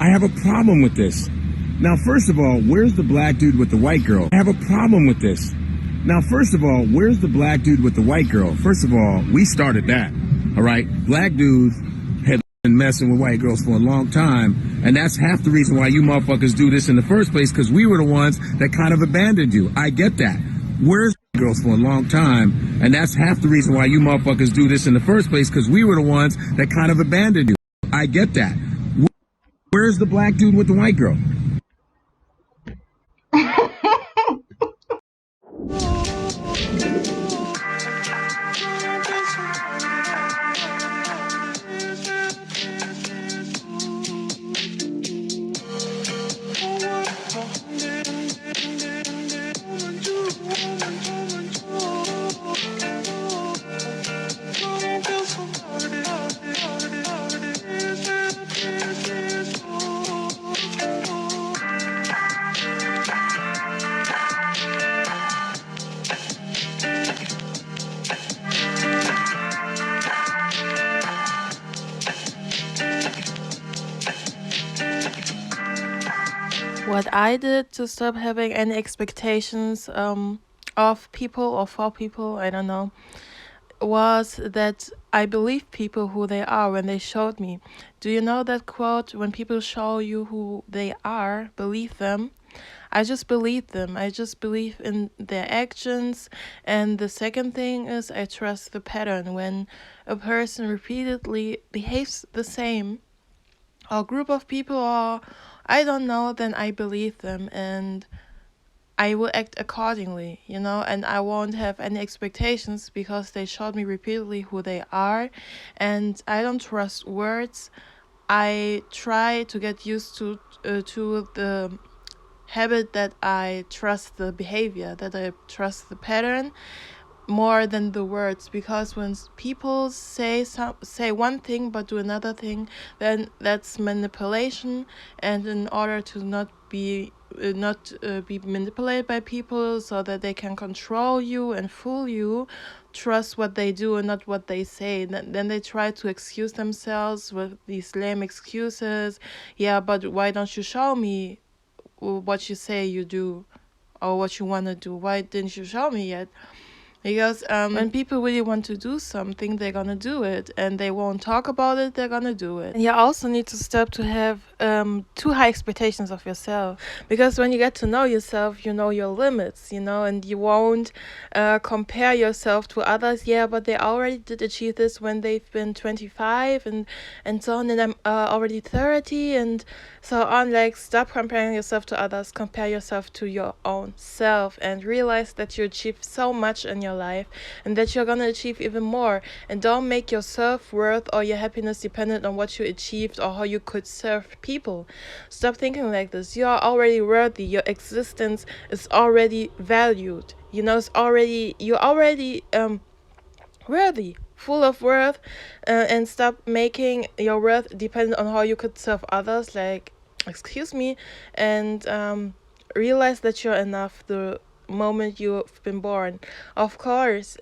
I have a problem with this. Now, first of all, where's the black dude with the white girl? I have a problem with this. Now, first of all, where's the black dude with the white girl? First of all, we started that, all right? Black dudes had been messing with white girls for a long time, and that's half the reason why you motherfuckers do this in the first place, because we were the ones that kind of abandoned you. I get that. Where's girls for a long time, and that's half the reason why you motherfuckers do this in the first place, because we were the ones that kind of abandoned you. I get that. Where's the black dude with the white girl? What I did to stop having any expectations of people or for people, I don't know, was that I believed people who they are when they showed me. Do you know that quote? When people show you who they are, believe them. I just believe them. I just believe in their actions. And the second thing is I trust the pattern. When a person repeatedly behaves the same, or a group of people, or I don't know, then I believe them and I will act accordingly, and I won't have any expectations because they showed me repeatedly who they are, and I don't trust words. I try to get used to the habit that I trust the behavior, that I trust the pattern more than the words, because when people say one thing but do another thing, then that's manipulation, and in order to not be manipulated by people so that they can control you and fool you, trust what they do and not what they say. Then they try to excuse themselves with these lame excuses. Yeah, but why don't you show me what you say you do or what you want to do? Why didn't you show me yet? Because when people really want to do something, they're gonna do it, and they won't talk about it, they're gonna do it. And you also need to stop to have too high expectations of yourself, because when you get to know yourself, you know your limits, and you won't compare yourself to others. Yeah, but they already did achieve this when they've been 25 and so on, and I'm already 30 and so on. Like, stop comparing yourself to others, compare yourself to your own self, and realize that you achieved so much in your life and that you're gonna achieve even more. And don't make your self-worth or your happiness dependent on what you achieved or how you could serve people. Stop thinking like this. You are already worthy. Your existence is already valued. You're already worthy, full of worth, and stop making your worth dependent on how you could serve others, like, excuse me, and realize that you're enough the moment you've been born. Of course,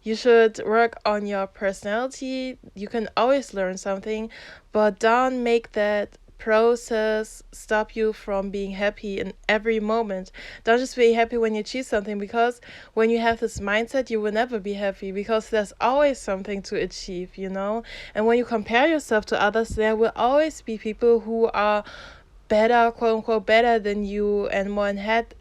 you should work on your personality. You can always learn something, but don't make that process stop you from being happy in every moment. Don't just be happy when you achieve something, because when you have this mindset, you will never be happy, because there's always something to achieve, and when you compare yourself to others, there will always be people who are better, quote unquote, better than you and more ahead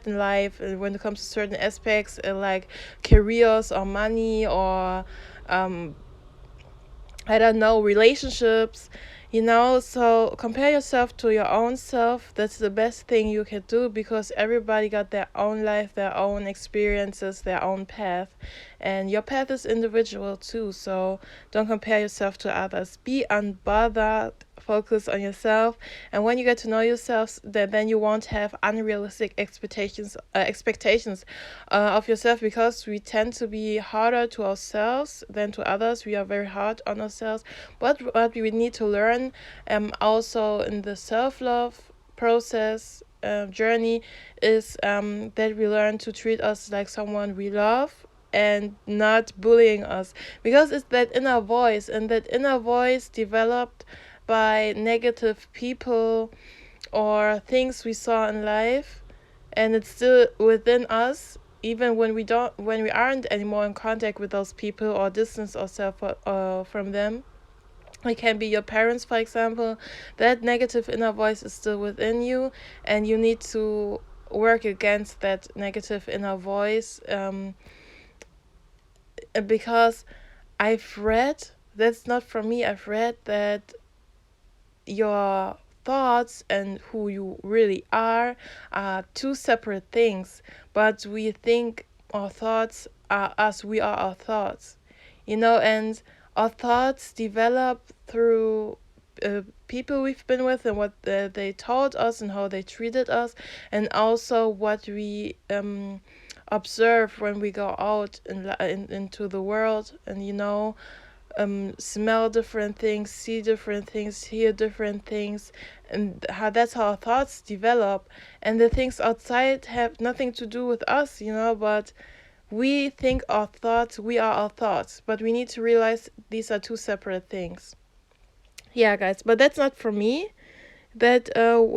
in life when it comes to certain aspects, like careers or money or I don't know, relationships, so compare yourself to your own self. That's the best thing you can do, because everybody got their own life, their own experiences, their own path, and your path is individual too. So don't compare yourself to others. Be unbothered, focus on yourself, and when you get to know yourself, then you won't have unrealistic expectations of yourself, because we tend to be harder to ourselves than to others. We are very hard on ourselves, but what we need to learn also in the self-love process journey is that we learn to treat us like someone we love and not bullying us, because it's that inner voice, and that inner voice developed by negative people or things we saw in life, and it's still within us, even when we aren't anymore in contact with those people or distance ourselves from them. It can be your parents, for example. That negative inner voice is still within you, and you need to work against that negative inner voice, because I've read, that's not from me, I've read that your thoughts and who you really are two separate things, but we think our thoughts are us, we are our thoughts, and our thoughts develop through people we've been with and what they taught us and how they treated us, and also what we observe when we go out into the world, and smell different things, see different things, hear different things, and that's how our thoughts develop. And the things outside have nothing to do with us, but we think our thoughts, we are our thoughts, but we need to realize these are two separate things. Yeah, guys, but that's not for me. That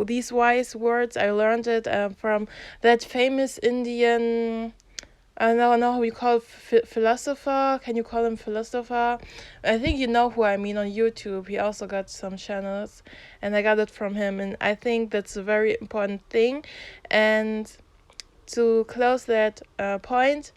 these wise words, I learned it from that famous Indian, I don't know how you call philosopher. Can you call him philosopher? I think you know who I mean on YouTube. He also got some channels, and I got it from him. And I think that's a very important thing. And to close that point,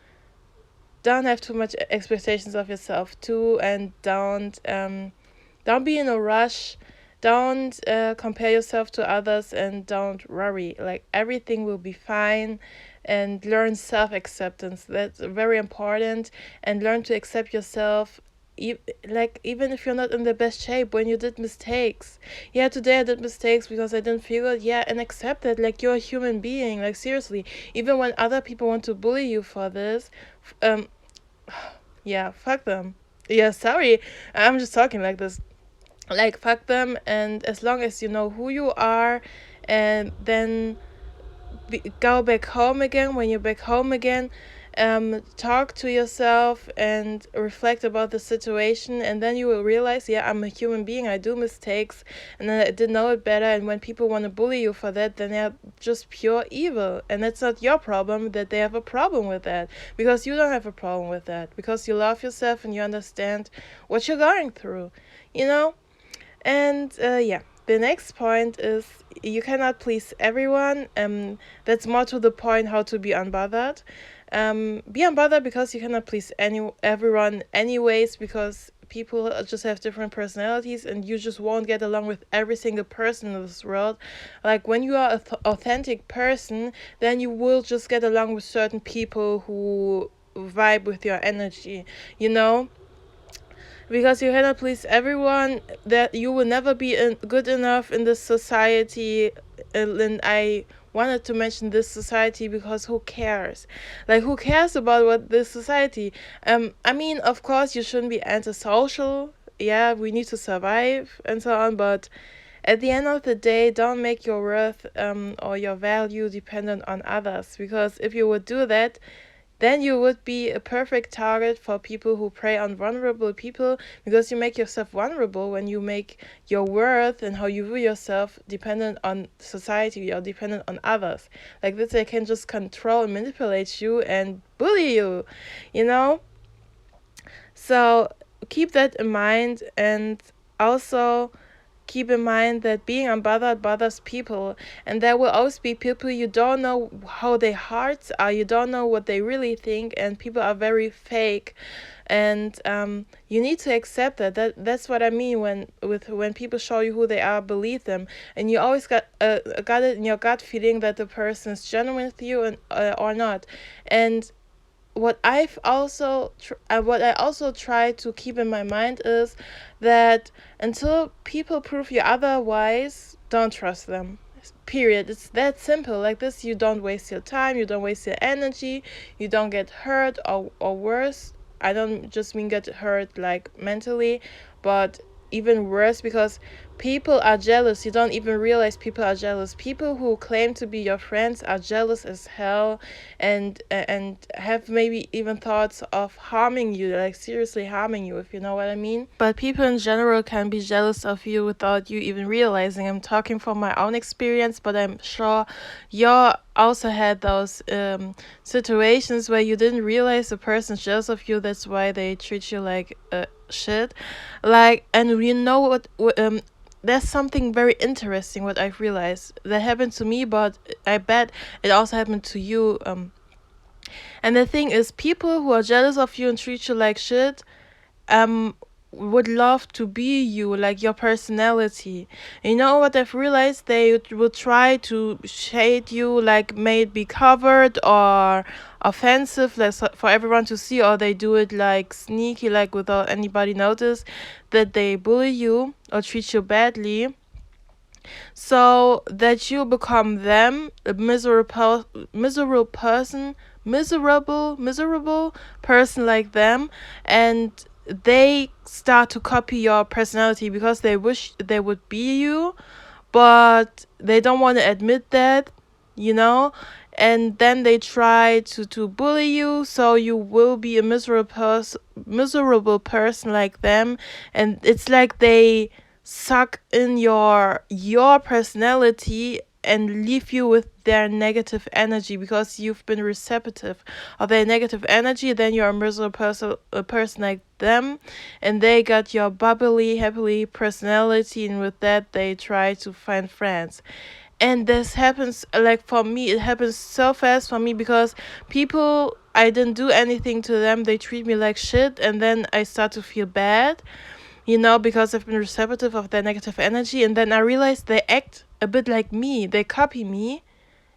don't have too much expectations of yourself too, and don't be in a rush. Don't compare yourself to others, and don't worry. Like, everything will be fine. And learn self-acceptance. That's very important. And learn to accept yourself. Even if you're not in the best shape, when you did mistakes. Yeah, today I did mistakes because I didn't feel it. Yeah, and accept it. Like, you're a human being. Like, seriously. Even when other people want to bully you for this, yeah, fuck them. Yeah, sorry. I'm just talking like this. Like, fuck them, and as long as you know who you are, and then go back home again, when you're back home again, talk to yourself and reflect about the situation, and then you will realize, yeah, I'm a human being, I do mistakes, and then I didn't know it better. And when people want to bully you for that, then they're just pure evil, and it's not your problem that they have a problem with that, because you don't have a problem with that, because you love yourself and you understand what you're going through, you know and yeah, the next point is, you cannot please everyone. That's more to the point, how to be unbothered. Be unbothered because you cannot please everyone anyways, because people just have different personalities, and you just won't get along with every single person in this world. Like, when you are an authentic person, then you will just get along with certain people who vibe with your energy, you know because you cannot please everyone, that you will never be good enough in this society. And I wanted to mention this society because who cares? Like, who cares about what this society? I mean, of course, you shouldn't be antisocial. Yeah, we need to survive and so on, but at the end of the day, don't make your worth or your value dependent on others, because if you would do that, then you would be a perfect target for people who prey on vulnerable people, because you make yourself vulnerable when you make your worth and how you view yourself dependent on society or dependent on others. Like this, they can just control and manipulate you and bully you, you know? So keep that in mind, and also keep in mind that being unbothered bothers people, and there will always be people you don't know how their hearts are, you don't know what they really think, and people are very fake. And you need to accept that's what I mean when people show you who they are, believe them. And you always got it in your gut feeling that the person is genuine with you, and or not. And what I also try to keep in my mind is that until people prove you otherwise, don't trust them. Period. It's that simple. Like this, you don't waste your time, you don't waste your energy, you don't get hurt, or worse. I don't just mean get hurt like mentally, but even worse, because People are jealous. You don't even realize people are jealous. People who claim to be your friends are jealous as hell, and have maybe even thoughts of harming you, like seriously harming you, if you know what I mean. But people in general can be jealous of you without you even realizing. I'm talking from my own experience, but I'm sure you also had those situations where you didn't realize the person's jealous of you. That's why they treat you like shit. Like, and you know what, there's something very interesting what I've realized that happened to me, but I bet it also happened to you. And the thing is, people who are jealous of you and treat you like shit, um, would love to be you, like your personality. You know what I've realized? They will try to shade you, like may it be covered or offensive, like for everyone to see, or they do it like sneaky, like without anybody notice that they bully you or treat you badly, so that you become them, a miserable person like them, and they start to copy your personality because they wish they would be you, but they don't want to admit that, you know. And then they try to bully you, so you will be a miserable person like them. And it's like they suck in your personality and leave you with their negative energy because you've been receptive of their negative energy. Then you're a miserable person like them, and they got your bubbly, happily personality, and with that they try to find friends. And this happens, like for me, it happens so fast for me because people, I didn't do anything to them, they treat me like shit, and then I start to feel bad, you know, because I've been receptive of their negative energy. And then I realize they act a bit like me, they copy me,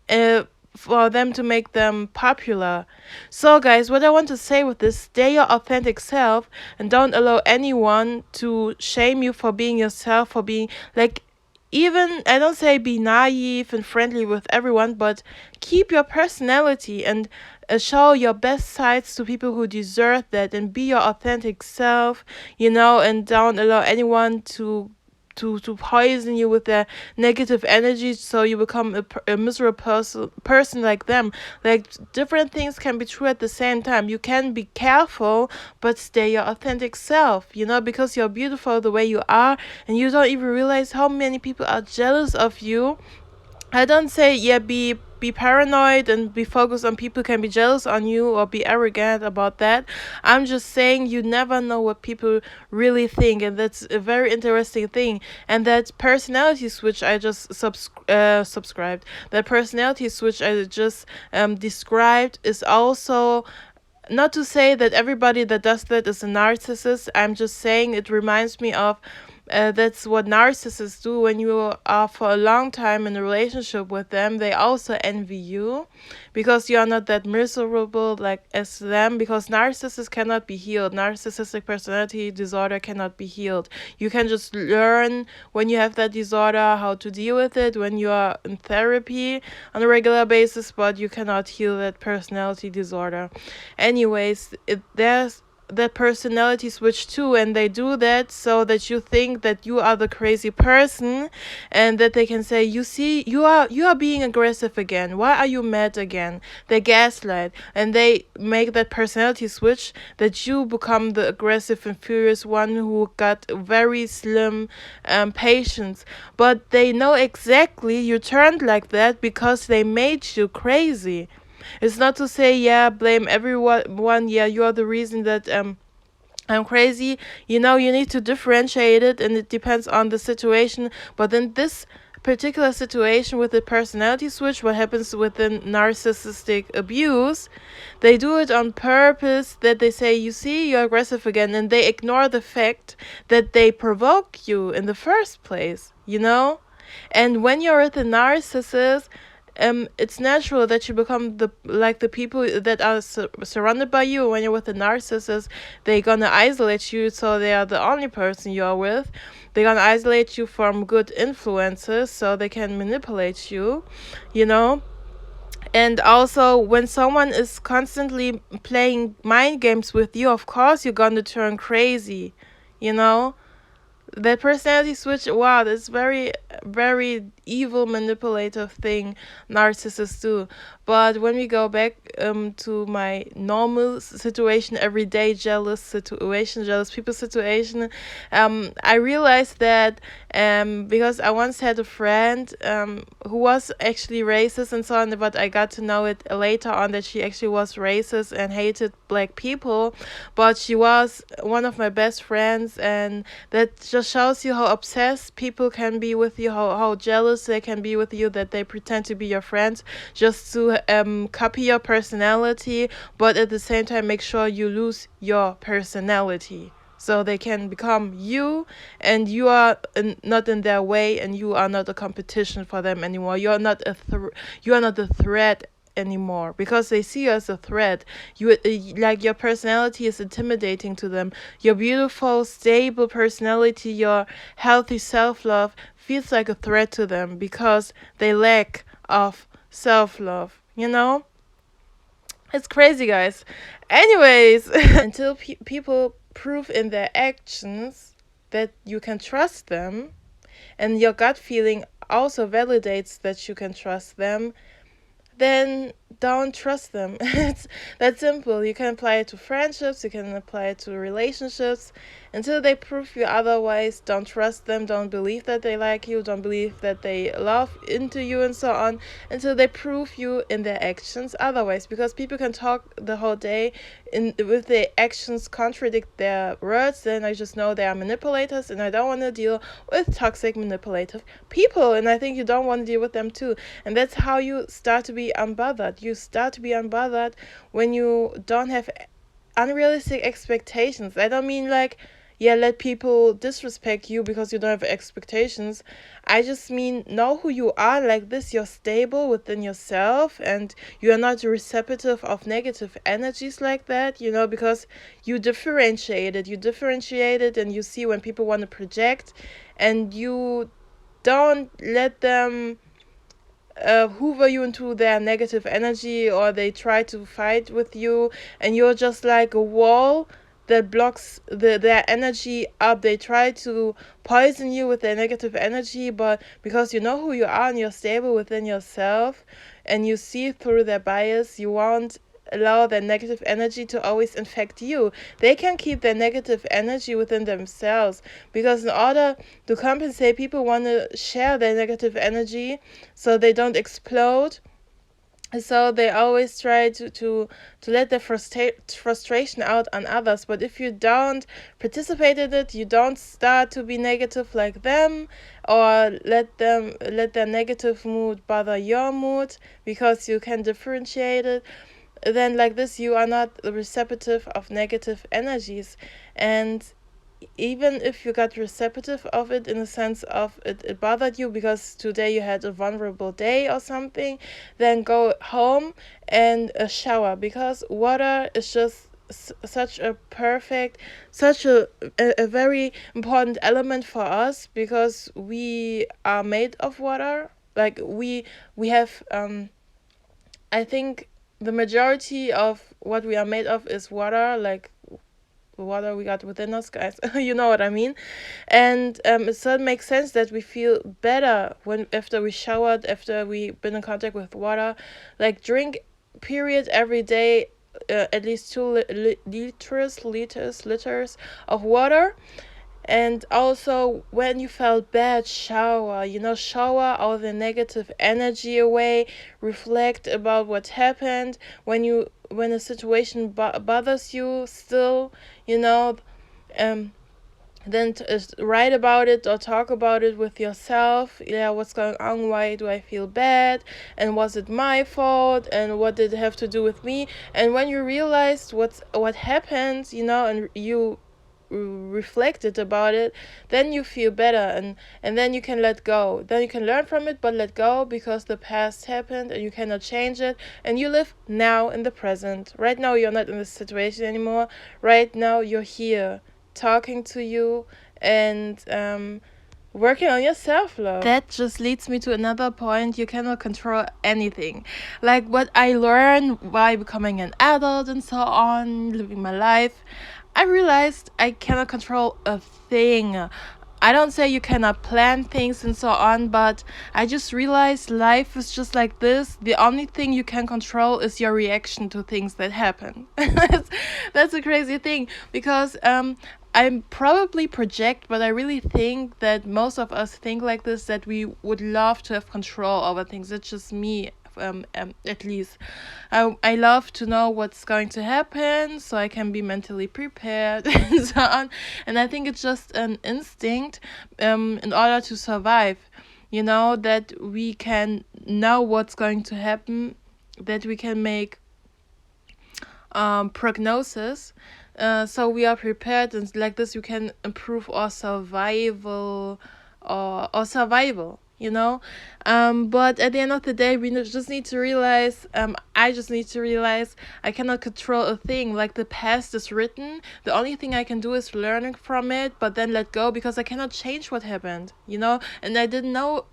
uh, for them to make them popular. So, guys, what I want to say with this, stay your authentic self and don't allow anyone to shame you for being yourself, for being like, even, I don't say be naive and friendly with everyone, but keep your personality and show your best sides to people who deserve that, and be your authentic self, you know, and don't allow anyone to poison you with their negative energy, so you become a miserable person like them. Like, different things can be true at the same time. You can be careful but stay your authentic self, you know, because you're beautiful the way you are, and you don't even realize how many people are jealous of you. I don't say, yeah, be paranoid and be focused on people can be jealous on you or be arrogant about that. I'm just saying you never know what people really think, and that's a very interesting thing. And that personality switch I just subscribed, that personality switch I just described, is also not to say that everybody that does that is a narcissist. I'm just saying it reminds me of that's what narcissists do. When you are for a long time in a relationship with them, they also envy you because you are not that miserable like as them, because narcissists cannot be healed. Narcissistic personality disorder cannot be healed. You can just learn when you have that disorder how to deal with it when you are in therapy on a regular basis, but you cannot heal that personality disorder. Anyways, there's that personality switch too, and they do that so that you think that you are the crazy person, and that they can say, you see, you are being aggressive again, why are you mad again? They gaslight, and they make that personality switch that you become the aggressive and furious one who got very slim patience. But they know exactly you turned like that because they made you crazy. It's not to say, yeah, blame everyone. Yeah, you are the reason that I'm crazy. You know, you need to differentiate it, and it depends on the situation. But in this particular situation with the personality switch, what happens with the narcissistic abuse, they do it on purpose, that they say, you see, you're aggressive again, and they ignore the fact that they provoke you in the first place, you know? And when you're with a narcissist, it's natural that you become the people that are surrounded by you. When you're with a narcissist, they're gonna isolate you, so they are the only person you are with. They're gonna isolate you from good influences, so they can manipulate you, you know. And also, when someone is constantly playing mind games with you, of course you're gonna turn crazy, you know. that personality switch, wow, that's very, very evil, manipulative thing narcissists do. But when we go back to my normal situation, everyday jealous situation, jealous people situation, I realized that because I once had a friend who was actually racist and so on, but I got to know it later on that she actually was racist and hated black people. But she was one of my best friends, and that just shows you how obsessed people can be with you, how jealous they can be with you, that they pretend to be your friends just to copy your personality, but at the same time make sure you lose your personality so they can become you, and you are not in their way, and you are not a competition for them anymore. You are not you are not a threat anymore, because they see you as a threat. You like, your personality is intimidating to them. Your beautiful, stable personality, your healthy self-love feels like a threat to them because they lack of self-love, you know? It's crazy, guys. Anyways, until people prove in their actions that you can trust them, and your gut feeling also validates that you can trust them, then don't trust them. It's that simple. You can apply it to friendships, you can apply it to relationships. Until they prove you otherwise, don't trust them, don't believe that they like you, don't believe that they love into you, and so on, until they prove you in their actions otherwise. Because people can talk the whole day, with their actions contradict their words, then I just know they are manipulators, and I don't want to deal with toxic, manipulative people, and I think you don't want to deal with them too. And that's how you start to be unbothered. You start to be unbothered when you don't have unrealistic expectations. I don't mean like, yeah, let people disrespect you because you don't have expectations. I just mean, know who you are. Like this, you're stable within yourself, and you are not receptive of negative energies like that, you know, because you differentiate it, and you see when people want to project, and you don't let them hoover you into their negative energy, or they try to fight with you, and you're just like a wall that blocks their energy up. They try to poison you with their negative energy, but because you know who you are and you're stable within yourself, and you see through their bias, you won't allow their negative energy to always infect you. They can keep their negative energy within themselves, because in order to compensate, people want to share their negative energy so they don't explode. So they always try to let their frustration out on others. But if you don't participate in it, you don't start to be negative like them, or let their negative mood bother your mood, because you can differentiate it, then like this you are not receptive of negative energies. And even if you got receptive of it, in the sense of it bothered you because today you had a vulnerable day or something, then go home and shower, because water is just such a perfect, such a very important element for us, because we are made of water. Like we have I think the majority of what we are made of is water, like the water we got within us, guys. You know what I mean? And so it makes sense that we feel better when after we showered, after we been in contact with water. Like drink period every day, at least 2 liters of water. And also, when you felt bad, shower. Shower all the negative energy away. Reflect about what happened. When a situation bothers you still, you know, um, then write about it or talk about it with yourself. Yeah, what's going on? Why do I feel bad? And was it my fault? And what did it have to do with me? And when you realized what happened, and you reflected about it, then you feel better, and then you can let go. Then you can learn from it, but let go, because the past happened and you cannot change it, and you live now in the present. Right now you're not in this situation anymore. Right now you're here talking to you, and working on your self-love. That just leads me to another point. You cannot control anything. Like what I learned by becoming an adult and so on, living my life, I realized I cannot control a thing. I don't say you cannot plan things and so on, but I just realized life is just like this. The only thing you can control is your reaction to things that happen. That's a crazy thing because I probably project, but I really think that most of us think like this, that we would love to have control over things. It's just me, at least. I love to know what's going to happen so I can be mentally prepared and so on. And I think it's just an instinct in order to survive, that we can know what's going to happen, that we can make prognosis. So we are prepared, and like this we can improve our survival or survival, but at the end of the day we just need to realize, I just need to realize I cannot control a thing. Like, the past is written, the only thing I can do is learn from it, but then let go, because I cannot change what happened, and I didn't know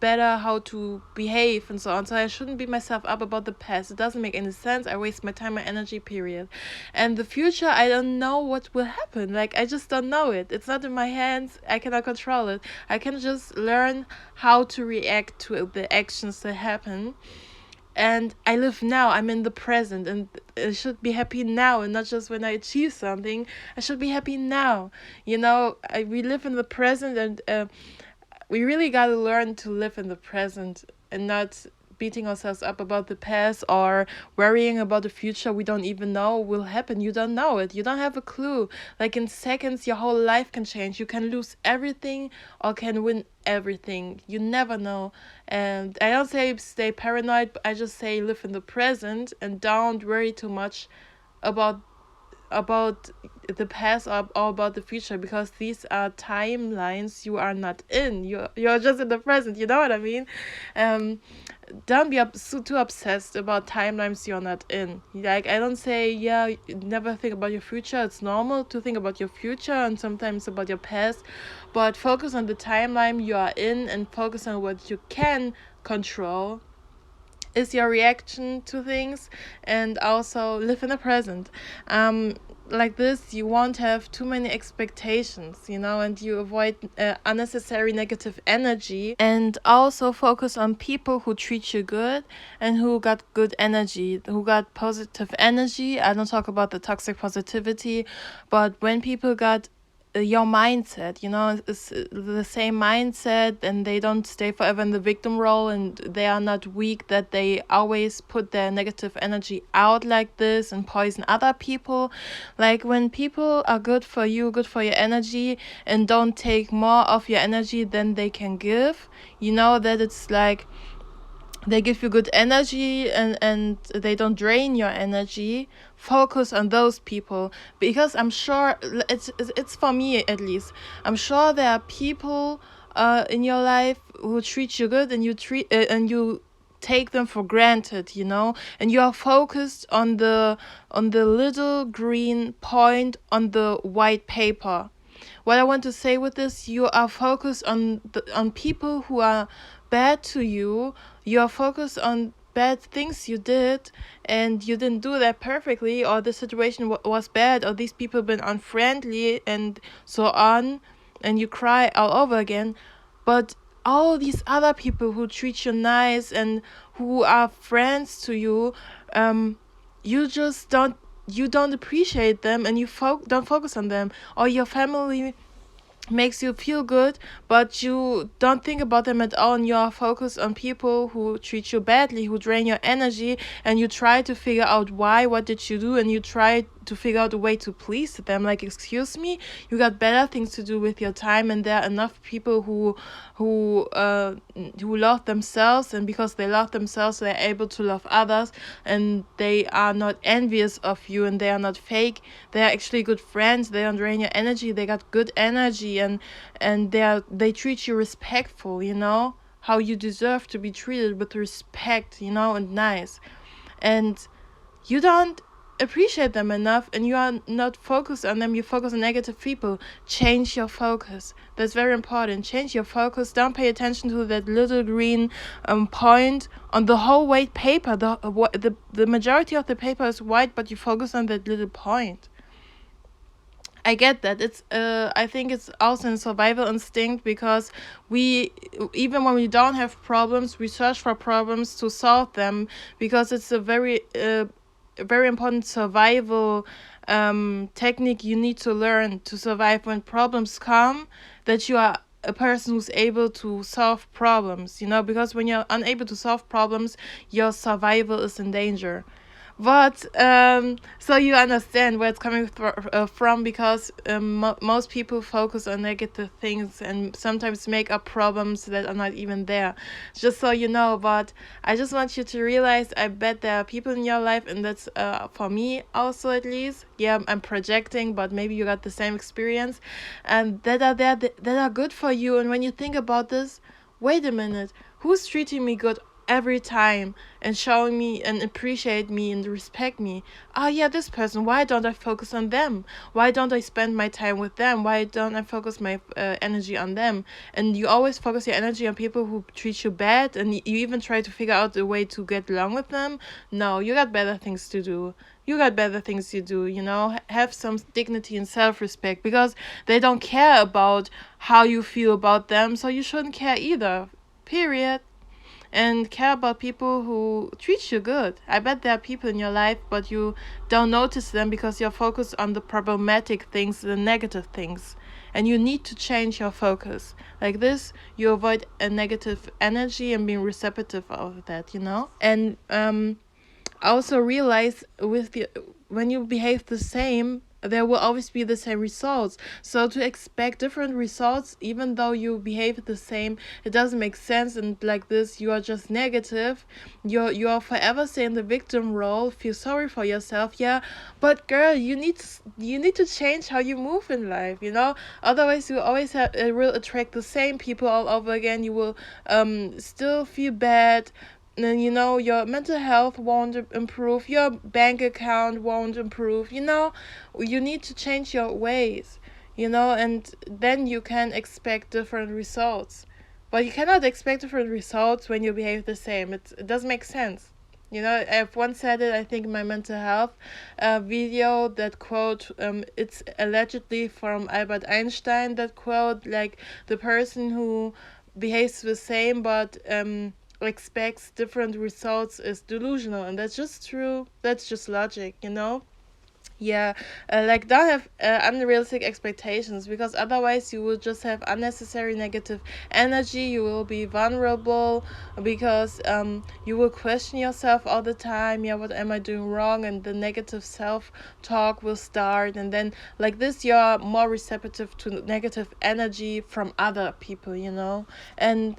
better how to behave and so on, so I shouldn't beat myself up about the past. It doesn't make any sense. I waste my time, my energy, period. And the future, I don't know what will happen. Like, I just don't know it. It's not in my hands. I cannot control it. I can just learn how to react to the actions that happen. And I live now. I'm in the present, and I should be happy now, and not just when I achieve something. I should be happy now. We live in the present, and we really got to learn to live in the present and not beating ourselves up about the past or worrying about the future we don't even know will happen. You don't know it. You don't have a clue. Like, in seconds, your whole life can change. You can lose everything or can win everything. You never know. And I don't say stay paranoid, but I just say live in the present and don't worry too much about the past or about the future, because these are timelines you are not in. You're just in the present. You know what I mean? Don't be too obsessed about timelines you're not in. Like, I don't say never think about your future. It's normal to think about your future and sometimes about your past, but focus on the timeline you are in and focus on what you can control, is your reaction to things, and also live in the present. Like this, you won't have too many expectations, and you avoid unnecessary negative energy, and also focus on people who treat you good and who got good energy, who got positive energy. I don't talk about the toxic positivity, but when people got your mindset, it's the same mindset, and they don't stay forever in the victim role, and they are not weak, that they always put their negative energy out like this and poison other people. Like, when people are good for you, good for your energy, and don't take more of your energy than they can give, that it's like they give you good energy, and they don't drain your energy. Focus on those people, because I'm sure it's for me, at least, I'm sure there are people in your life who treat you good, and you take them for granted, and you are focused on the little green point on the white paper. What I want to say with this, you are focused on people who are bad to you. You are focused on bad things you did, and you didn't do that perfectly, or the situation was bad, or these people been unfriendly and so on, and you cry all over again. But all these other people who treat you nice and who are friends to you, you just don't appreciate them, and you don't focus on them. Or your family makes you feel good, but you don't think about them at all, and you are focused on people who treat you badly, who drain your energy, and you try to figure out why, what did you do, and you try to figure out a way to please them. Like, excuse me, you got better things to do with your time, and there are enough people who love themselves, and because they love themselves, they're able to love others, and they are not envious of you, and they are not fake. They are actually good friends. They don't drain your energy. They got good energy, and they treat you respectful, how you deserve to be treated, with respect, and nice. And you don't appreciate them enough, and you are not focused on them. You focus on negative people. Change your focus. That's very important. Change your focus. Don't pay attention to that little green point on the whole white paper. The majority of the paper is white, but you focus on that little point. I get that. I think it's also a survival instinct because we, even when we don't have problems, we search for problems to solve them because it's a very important survival technique you need to learn to survive when problems come, that you are a person who's able to solve problems, because when you're unable to solve problems, your survival is in danger. But so you understand where it's coming from, because most people focus on negative things and sometimes make up problems that are not even there. Just so you know, but I just want you to realize, I bet there are people in your life, and that's for me also at least. Yeah, I'm projecting, but maybe you got the same experience, and that are there that are good for you. And when you think about this, wait a minute, who's treating me good every time and showing me and appreciate me and respect me? Oh yeah, this person. Why don't I focus on them? Why don't I spend my time with them? Why don't I focus my energy on them? And you always focus your energy on people who treat you bad, and you even try to figure out a way to get along with them. No, you got better things to do. You got better things to do, have some dignity and self-respect, because they don't care about how you feel about them, so you shouldn't care either, period. And care about people who treat you good. I bet there are people in your life, but you don't notice them because you're focused on the problematic things, the negative things. And you need to change your focus. Like this, you avoid a negative energy and being receptive of that. And also realize when you behave the same, there will always be the same results. So to expect different results even though you behave the same, it doesn't make sense. And like this, you are just negative. You're forever stay in the victim role, feel sorry for yourself. Yeah, but girl, you need to change how you move in life. Otherwise you always will attract the same people all over again. You will still feel bad. Then your mental health won't improve, your bank account won't improve. You need to change your ways. And then you can expect different results. But you cannot expect different results when you behave the same. It doesn't make sense. I've once said it, I think, in my mental health video, that quote, it's allegedly from Albert Einstein, that quote, like, the person who behaves the same but expects different results is delusional. And that's just true. That's just logic. Yeah, like, don't have unrealistic expectations, because otherwise you will just have unnecessary negative energy. You will be vulnerable because you will question yourself all the time. Yeah, what am I doing wrong? And the negative self talk will start, and then like this, you're more receptive to negative energy from other people. And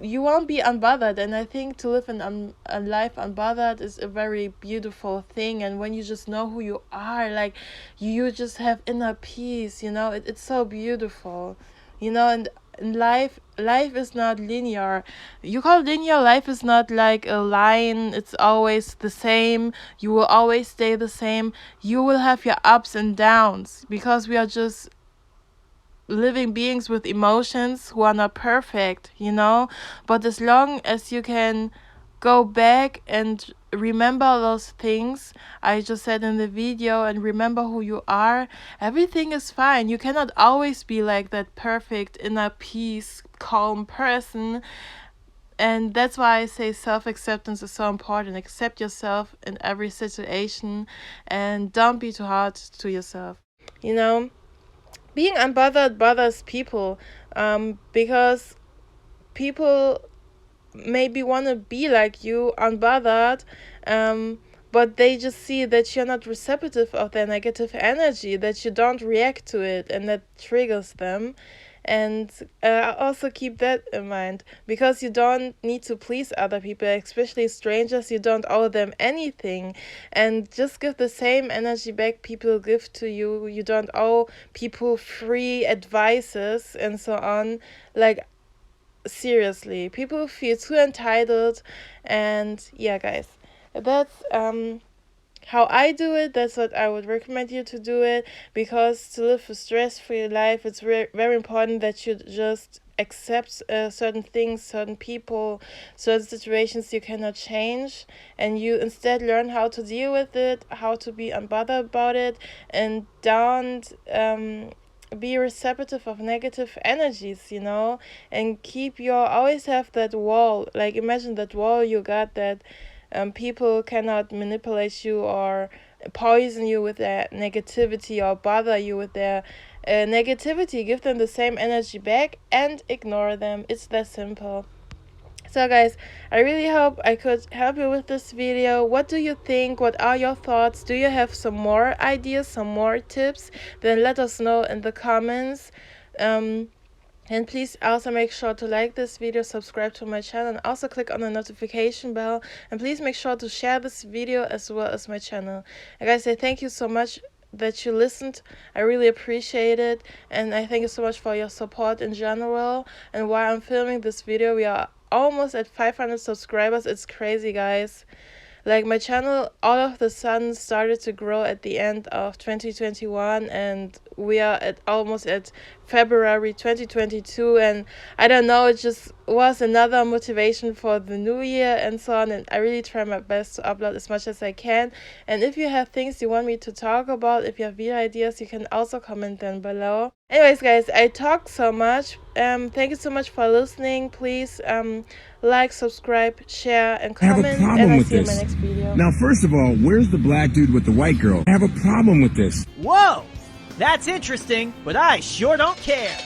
you won't be unbothered. And I think to live a life unbothered is a very beautiful thing. And when you just know who you are, like, you just have inner peace. It's so beautiful. And life is not linear. You call linear, life is not like a line, it's always the same. You will always stay the same. You will have your ups and downs, because we are just living beings with emotions who are not perfect. But as long as you can go back and remember those things I just said in the video, and remember who you are, everything is fine. You cannot always be like that perfect inner peace, calm person. And that's why I say self-acceptance is so important. Accept yourself in every situation, and don't be too hard to yourself. You know, being unbothered bothers people, because people maybe want to be like you, unbothered, but they just see that you're not receptive of their negative energy, that you don't react to it, and that triggers them. And also keep that in mind, because you don't need to please other people, especially strangers. You don't owe them anything, and just give the same energy back people give to you. You don't owe people free advices and so on. Like, seriously, people feel too entitled. And yeah, guys, that's how I do it. That's what I would recommend you to do it, because to live a stress-free life, it's very important that you just accept certain things, certain people, certain situations you cannot change, and you instead learn how to deal with it, how to be unbothered about it, and don't be receptive of negative energies, you know, and always have that wall. Like, imagine that wall you got, that people cannot manipulate you or poison you with their negativity or bother you with their negativity. Give them the same energy back and ignore them. It's that simple. So guys, I really hope I could help you with this video. What do you think? What are your thoughts? Do you have some more ideas, some more tips? Then let us know in the comments. And please also make sure to like this video, subscribe to my channel, and also click on the notification bell. And please make sure to share this video as well as my channel. And guys, I thank you so much that you listened. I really appreciate it. And I thank you so much for your support in general. And while I'm filming this video, we are almost at 500 subscribers. It's crazy, guys. Like, my channel all of the sudden started to grow at the end of 2021, and we are almost at February 2022, and I don't know, it just was another motivation for the new year and so on. And I really try my best to upload as much as I can. And if you have things you want me to talk about, if you have video ideas, you can also comment them below. Anyways, guys, I talk so much. Thank you so much for listening. Please like, subscribe, share, and comment. I have a problem and I'll with see you in this. my next video. Now, first of all, where's the black dude with the white girl? I have a problem with this. Whoa! That's interesting, but I sure don't care.